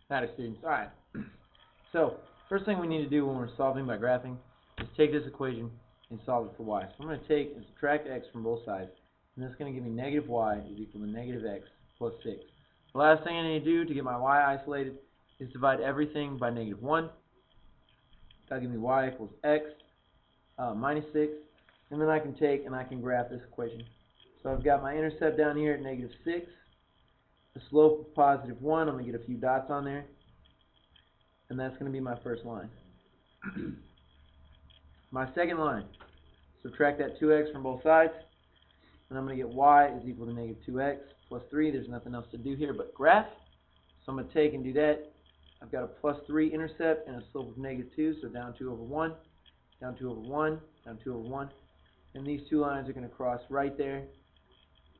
Howdy, students. Alright, so first thing we need to do when we're solving by graphing is take this equation and solve it for y. So I'm going to take and subtract x from both sides, and that's going to give me negative y is equal to negative x plus 6. The last thing I need to do to get my y isolated is divide everything by negative 1. That'll give me y equals x minus 6, and then I can take and I can graph this equation. So I've got my intercept down here at negative 6. The slope of positive 1, I'm going to get a few dots on there, and that's going to be my first line. My second line, subtract that 2x from both sides, and I'm going to get y is equal to negative 2x plus 3. There's nothing else to do here but graph, so I'm going to take and do that. I've got a plus 3 intercept and a slope of negative 2, so down 2 over 1, down 2 over 1, down 2 over 1, and these two lines are going to cross right there,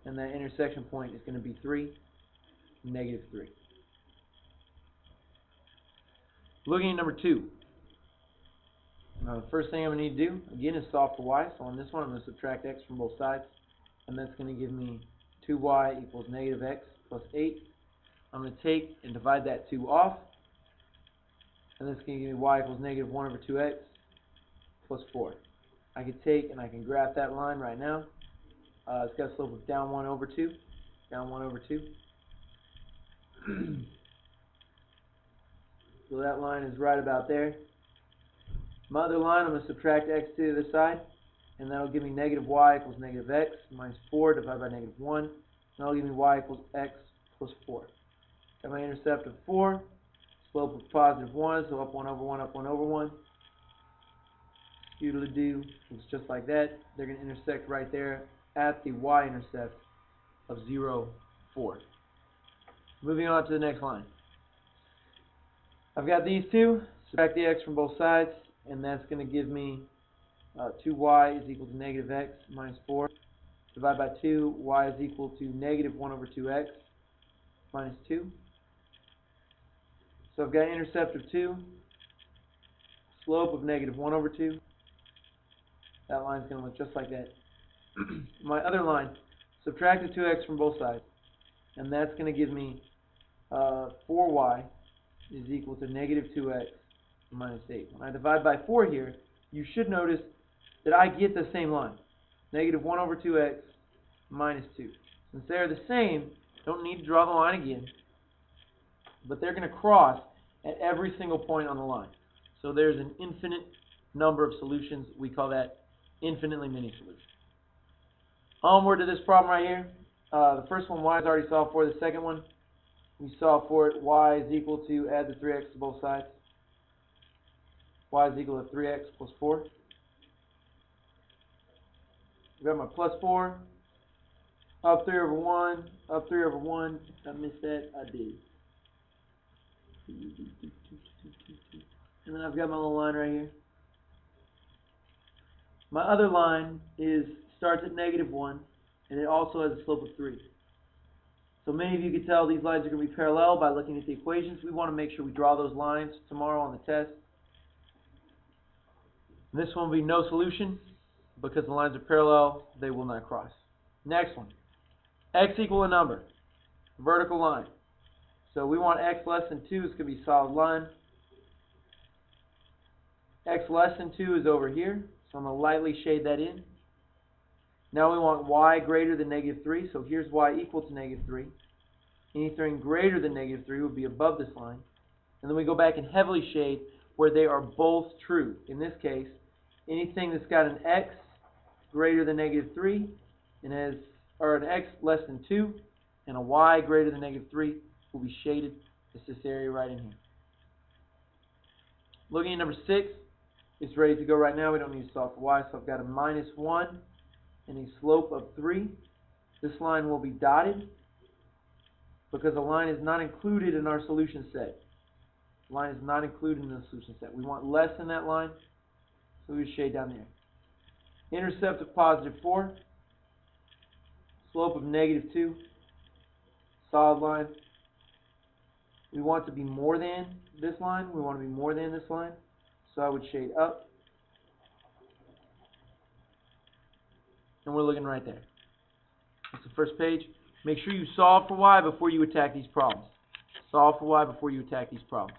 and that intersection point is going to be 3. Negative 3. Looking at number 2. Now the first thing I'm going to need to do, again, is solve for y. So on this one, I'm going to subtract x from both sides. And that's going to give me 2y equals negative x plus 8. I'm going to take and divide that 2 off. And that's going to give me y equals negative 1 over 2x plus 4. I can take and I can graph that line right now. It's got a slope of down 1 over 2. Down 1 over 2. So that line is right about there. My other line, I'm going to subtract x to the other side, and that'll give me negative y equals negative x minus 4 divided by negative 1, and that'll give me y equals x plus 4. Got my intercept of 4, slope of positive 1, so up 1 over 1, up 1 over 1. Doodle-doo, looks just like that. They're going to intersect right there at the y-intercept of 0, 4. Moving on to the next line. I've got these two, subtract the x from both sides, and that's going to give me 2y is equal to negative x minus 4. Divide by 2, y is equal to negative 1 over 2x minus 2. So I've got an intercept of 2, slope of negative 1 over 2. That line's going to look just like that. My other line, subtract the 2x from both sides, and that's going to give me 4y is equal to negative 2x minus 8. When I divide by 4 here, you should notice that I get the same line. Negative 1 over 2x minus 2. Since they're the same, don't need to draw the line again, but they're going to cross at every single point on the line. So there's an infinite number of solutions. We call that infinitely many solutions. Onward to this problem right here. The first one y is already solved for. The second one, we solve for it. Y is equal to, add the 3x to both sides. Y is equal to 3x plus 4. I've got my plus 4. Up 3 over 1. Up 3 over 1. If I missed that, I did. And then I've got my little line right here. My other line starts at negative 1, and it also has a slope of 3. So many of you can tell these lines are going to be parallel by looking at the equations. We want to make sure we draw those lines tomorrow on the test. And this one will be no solution because the lines are parallel. They will not cross. Next one. X equal a number. Vertical line. So we want x less than 2. It's going to be a solid line. X less than 2 is over here. So I'm going to lightly shade that in. Now we want y greater than negative 3, so here's y equal to negative 3. Anything greater than negative 3 would be above this line. And then we go back and heavily shade where they are both true. In this case, anything that's got an x greater than negative 3, or an x less than 2, and a y greater than negative 3 will be shaded. It's this area right in here. Looking at number 6, it's ready to go right now. We don't need to solve for y, so I've got a minus 1 and a slope of 3. This line will be dotted because the line is not included in our solution set. The line is not included in the solution set. We want less than that line, so we shade down there. Intercept of positive 4. Slope of negative 2. Solid line. We want to be more than this line. We want to be more than this line. So I would shade up. And we're looking right there. That's the first page. Make sure you solve for y before you attack these problems. Solve for y before you attack these problems.